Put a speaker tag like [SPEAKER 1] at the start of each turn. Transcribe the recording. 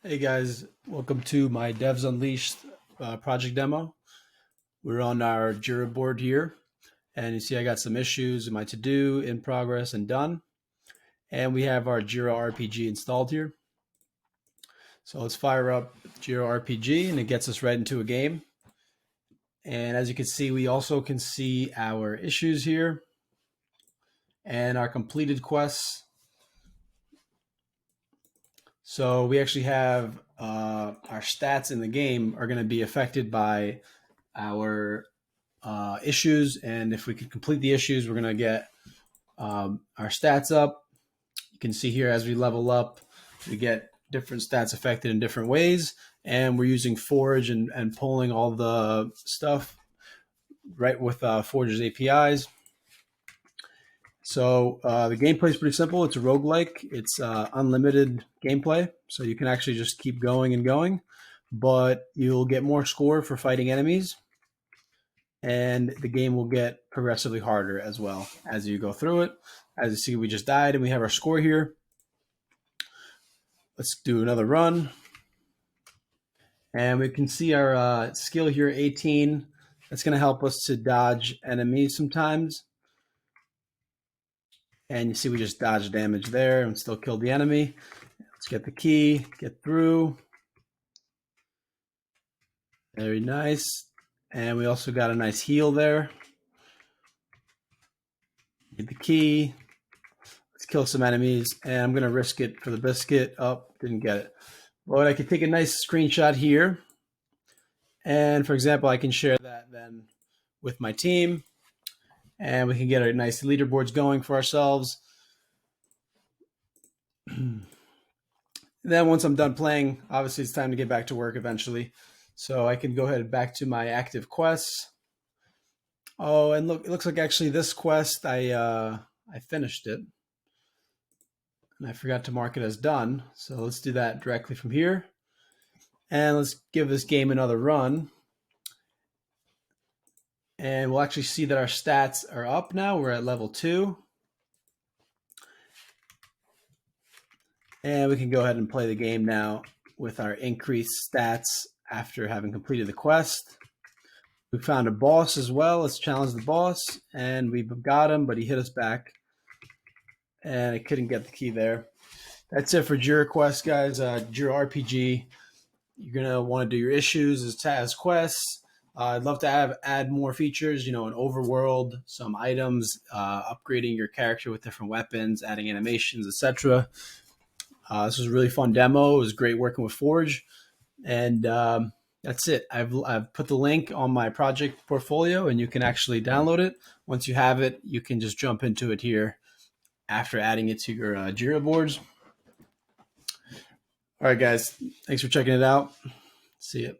[SPEAKER 1] Hey guys, welcome to my Devs Unleashed project demo. We're on our Jira board here, and you see I got some issues in my to-do, in progress, and done. And we have our Jira RPG installed here. So let's fire up Jira RPG, and it gets us right into a game. And as you can see, we also can see our issues here and our completed quests. So we actually have our stats in the game are going to be affected by our issues, and if we can complete the issues, we're going to get our stats up. You can see here as we level up, we get different stats affected in different ways, and we're using Forge and pulling all the stuff right with Forge's APIs. So the gameplay is pretty simple. It's a roguelike. It's unlimited gameplay, so you can actually just keep going and going, but you'll get more score for fighting enemies, and the game will get progressively harder as well as you go through it. As you see, we just died and we have our score here. Let's do another run. And we can see our skill here, 18. That's going to help us to dodge enemies sometimes. And you see we just dodged damage there and still killed the enemy. Let's get the key, get through. Very nice. And we also got a nice heal there. Get the key. Let's kill some enemies. And I'm going to risk it for the biscuit. Oh, didn't get it. But I could take a nice screenshot here. And for example, I can share that then with my team. And we can get our nice leaderboards going for ourselves. Then once I'm done playing, obviously it's time to get back to work eventually. So I can go ahead back to my active quests. Oh, and look, it looks like actually this quest, I finished it. And I forgot to mark it as done. So let's do that directly from here. And let's give this game another run. And we'll actually see that our stats are up now. We're at level 2. And we can go ahead and play the game now with our increased stats after having completed the quest. We found a boss as well. Let's challenge the boss. And we got him, but he hit us back. And I couldn't get the key there. That's it for Jira Quest, guys. Jira RPG. You're going to want to do your issues as quests. I'd love to add more features, an overworld, some items, upgrading your character with different weapons, adding animations, etc. This was a really fun demo. It was great working with Forge. And that's it. I've put the link on my project portfolio, and you can actually download it. Once you have it, you can just jump into it here after adding it to your Jira boards. All right, guys. Thanks for checking it out. See you.